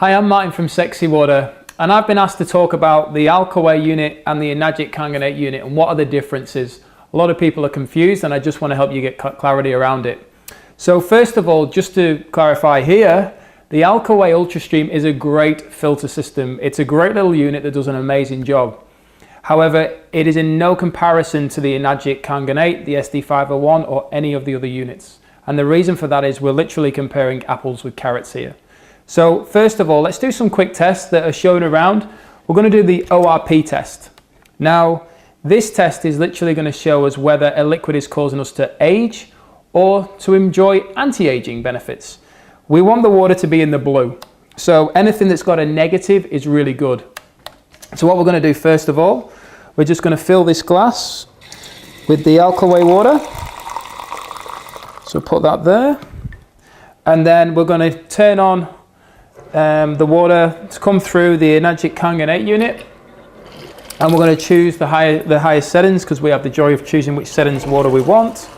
Hi, I'm Martin from Sexy Water, and I've been asked to talk about the Alkaway unit and the Enagic kanganate unit and what are the differences. A lot of people are confused and I just want to help you get clarity around it. So first of all, just to clarify here, the Alkaway UltraStream is a great filter system. It's a great little unit that does an amazing job. However, it is in no comparison to the Enagic kanganate, the SD501 or any of the other units. And the reason for that is we're literally comparing apples with carrots here. So first of all, let's do some quick tests that are shown around. We're going to do the ORP test. Now, this test is literally going to show us whether a liquid is causing us to age or to enjoy anti-aging benefits. We want the water to be in the blue. So anything that's got a negative is really good. So what we're going to do first of all, we're just going to fill this glass with the Alkaway water. So put that there. And then we're going to turn on the water to come through the Enagic kanganate unit, and we're going to choose the highest settings because we have the joy of choosing which settings water we want,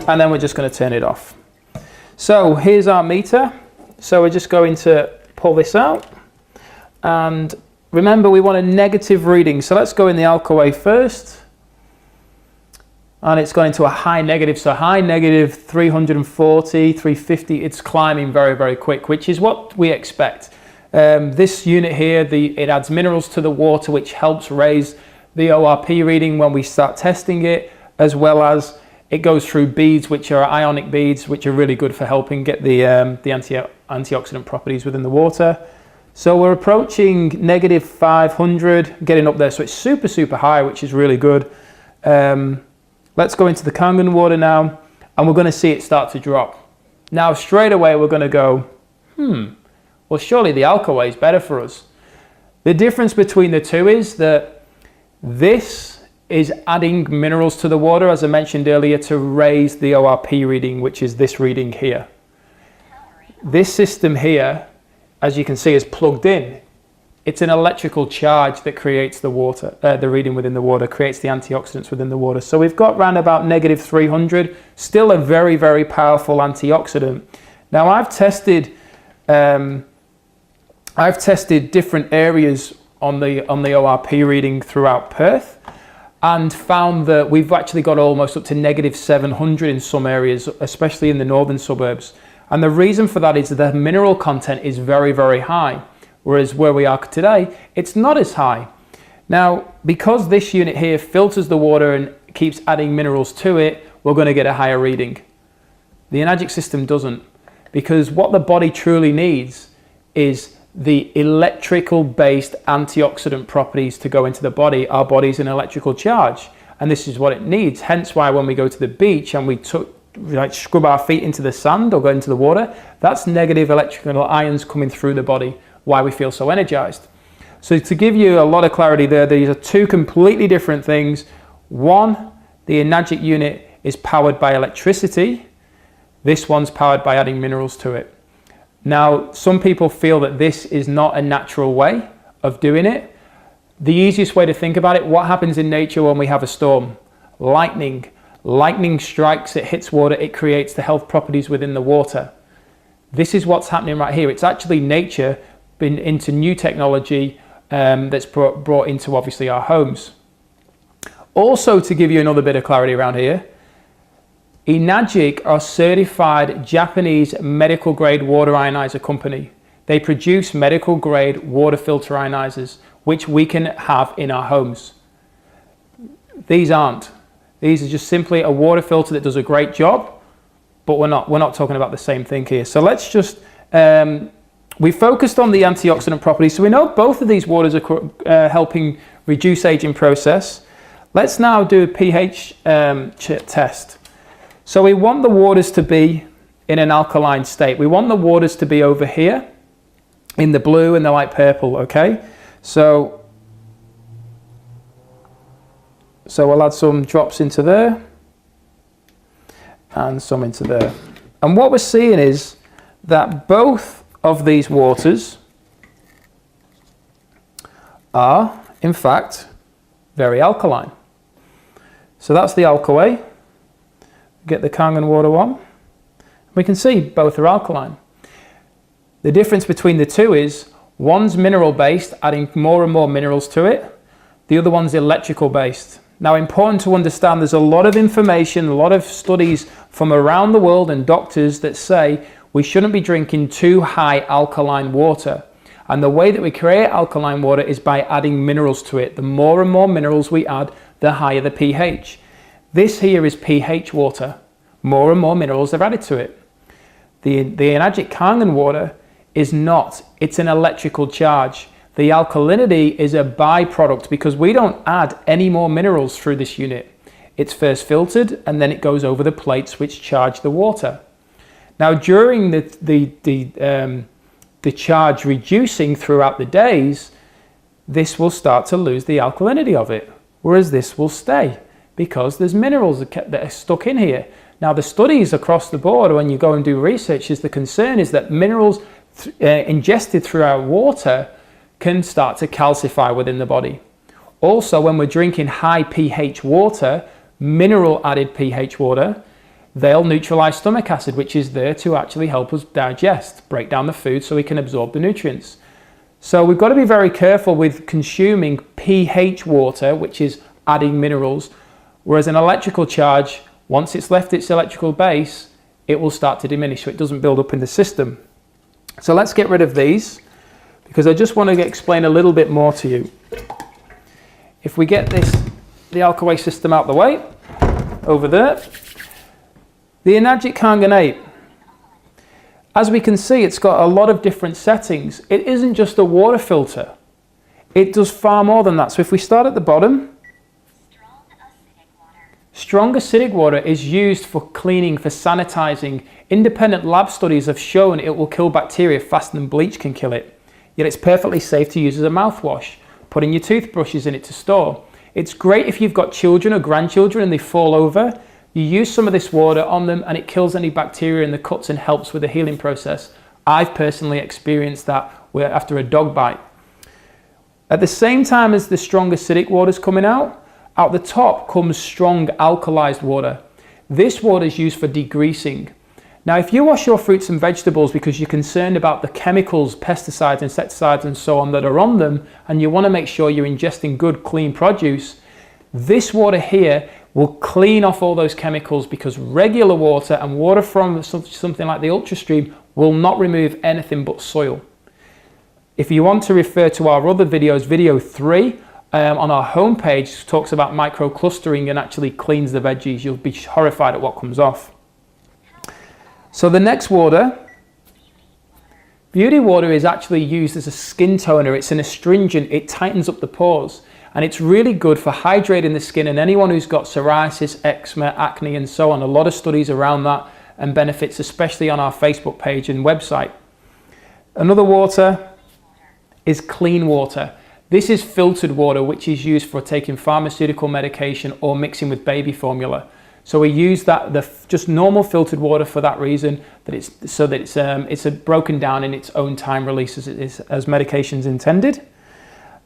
and then we're just going to turn it off. So here's our meter. So we're just going to pull this out, and remember we want a negative reading, so let's go in the Alkaway first. And it's gone into a high negative, so high negative 340, 350, it's climbing very, very quick, which is what we expect. This unit here, it adds minerals to the water, which helps raise the ORP reading when we start testing it, as well as it goes through beads, which are ionic beads, which are really good for helping get the antioxidant properties within the water. So we're approaching negative 500, getting up there, so it's super, super high, which is really good. Let's go into the Kangen water now, and we're going to see it start to drop. Now, straight away, we're going to go, well, surely the Alkaway is better for us. The difference between the two is that this is adding minerals to the water, as I mentioned earlier, to raise the ORP reading, which is this reading here. This system here, as you can see, is plugged in. It's an electrical charge that creates the water, the reading within the water, creates the antioxidants within the water. So we've got around about negative 300, still a very, very powerful antioxidant. Now I've tested different areas on the ORP reading throughout Perth and found that we've actually got almost up to negative 700 in some areas, especially in the northern suburbs. And the reason for that is that the mineral content is very, very high. Whereas where we are today, it's not as high. Now, because this unit here filters the water and keeps adding minerals to it, we're going to get a higher reading. The Enagic system doesn't, because what the body truly needs is the electrical based antioxidant properties to go into the body. Our body's an electrical charge, and this is what it needs. Hence why when we go to the beach and we scrub our feet into the sand or go into the water, that's negative electrical ions coming through the body, why we feel so energized. So to give you a lot of clarity there, these are two completely different things. One, the Enagic unit is powered by electricity. This one's powered by adding minerals to it. Now, some people feel that this is not a natural way of doing it. The easiest way to think about it, what happens in nature when we have a storm? Lightning. Lightning strikes, it hits water, it creates the health properties within the water. This is what's happening right here. It's actually nature been into new technology that's brought into obviously our homes. Also, to give you another bit of clarity around here, Enagic are certified Japanese medical grade water ionizer company. They produce medical grade water filter ionizers, which we can have in our homes. These aren't. These are just simply a water filter that does a great job, but we're not talking about the same thing here. So let's just we focused on the antioxidant properties, so we know both of these waters are helping reduce aging process. Let's now do a pH test. So we want the waters to be in an alkaline state. We want the waters to be over here in the blue and the light purple, okay? So we'll add some drops into there and some into there. And what we're seeing is that both of these waters are, in fact, very alkaline. So that's the Alkaway. Get the Kangen water on. We can see both are alkaline. The difference between the two is one's mineral based, adding more and more minerals to it. The other one's electrical based. Now, important to understand, there's a lot of information, a lot of studies from around the world and doctors that say we shouldn't be drinking too high alkaline water. And the way that we create alkaline water is by adding minerals to it. The more and more minerals we add, the higher the pH. This here is pH water. More and more minerals are added to it. The Enagic Kangen water is not. It's an electrical charge. The alkalinity is a byproduct because we don't add any more minerals through this unit. It's first filtered and then it goes over the plates which charge the water. Now, during the charge reducing throughout the days, this will start to lose the alkalinity of it, whereas this will stay because there's minerals that are stuck in here. Now, the studies across the board, when you go and do research, is the concern is that minerals ingested through our water can start to calcify within the body. Also, when we're drinking high pH water, mineral added pH water, they'll neutralize stomach acid, which is there to actually help us digest, break down the food so we can absorb the nutrients. So we've got to be very careful with consuming pH water, which is adding minerals, whereas an electrical charge, once it's left its electrical base, it will start to diminish so it doesn't build up in the system. So let's get rid of these because I just want to explain a little bit more to you. If we get the Alkaway system out the way, over there, the Enagic Kangen 8, as we can see, it's got a lot of different settings. It isn't just a water filter. It does far more than that. So if we start at the bottom, strong acidic water is used for cleaning, for sanitizing. Independent lab studies have shown it will kill bacteria faster than bleach can kill it. Yet it's perfectly safe to use as a mouthwash, putting your toothbrushes in it to store. It's great if you've got children or grandchildren and they fall over. You use some of this water on them and it kills any bacteria in the cuts and helps with the healing process. I've personally experienced that after a dog bite. At the same time as the strong acidic water is coming out the top comes strong alkalized water. This water is used for degreasing. Now, if you wash your fruits and vegetables because you're concerned about the chemicals, pesticides, insecticides and so on that are on them, and you want to make sure you're ingesting good, clean produce, this water here will clean off all those chemicals because regular water and water from something like the UltraStream will not remove anything but soil. If you want to refer to our other videos, video 3 on our homepage talks about microclustering and actually cleans the veggies. You'll be horrified at what comes off. So the next water, beauty water, is actually used as a skin toner. It's an astringent. It tightens up the pores. And it's really good for hydrating the skin, and anyone who's got psoriasis, eczema, acne and so on. A lot of studies around that and benefits, especially on our Facebook page and website. Another water is clean water. This is filtered water, which is used for taking pharmaceutical medication or mixing with baby formula. So we use that, just normal filtered water for that reason, that it's broken down in its own time release as medication's intended.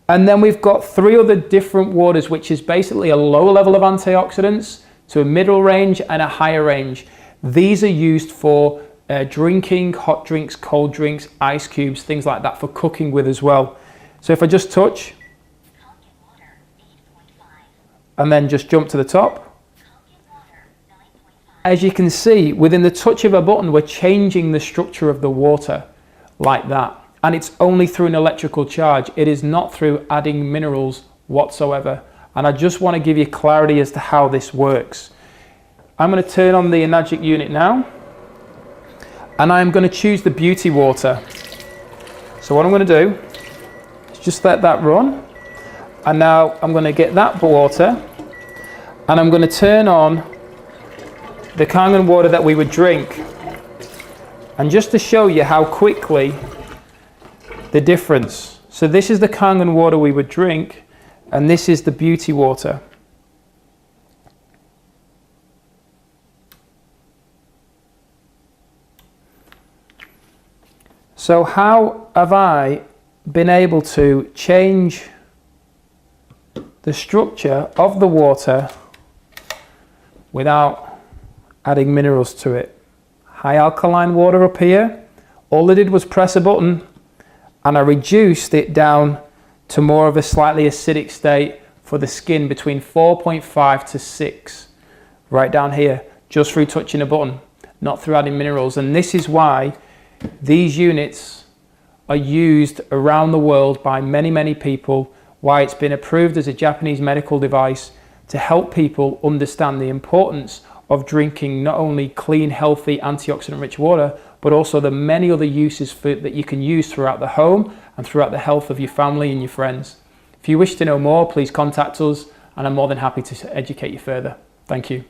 And then we've got 3 other different waters, which is basically a lower level of antioxidants to a middle range and a higher range. These are used for drinking, hot drinks, cold drinks, ice cubes, things like that, for cooking with as well. So if I just touch and then just jump to the top, as you can see, within the touch of a button, we're changing the structure of the water like that. And it's only through an electrical charge. It is not through adding minerals whatsoever. And I just want to give you clarity as to how this works. I'm going to turn on the Enagic unit now. And I'm going to choose the beauty water. So what I'm going to do is just let that run. And now I'm going to get that water. And I'm going to turn on the Kangen water that we would drink. And just to show you how quickly the difference. So this is the Kangen water we would drink, and this is the beauty water. So how have I been able to change the structure of the water without adding minerals to it? High alkaline water up here, All I did was press a button and I reduced it down to more of a slightly acidic state for the skin between 4.5 to 6, right down here, just through touching a button, not through adding minerals. And this is why these units are used around the world by many, many people, why it's been approved as a Japanese medical device to help people understand the importance of drinking not only clean, healthy, antioxidant-rich water, but also the many other uses that you can use throughout the home and throughout the health of your family and your friends. If you wish to know more, please contact us, and I'm more than happy to educate you further. Thank you.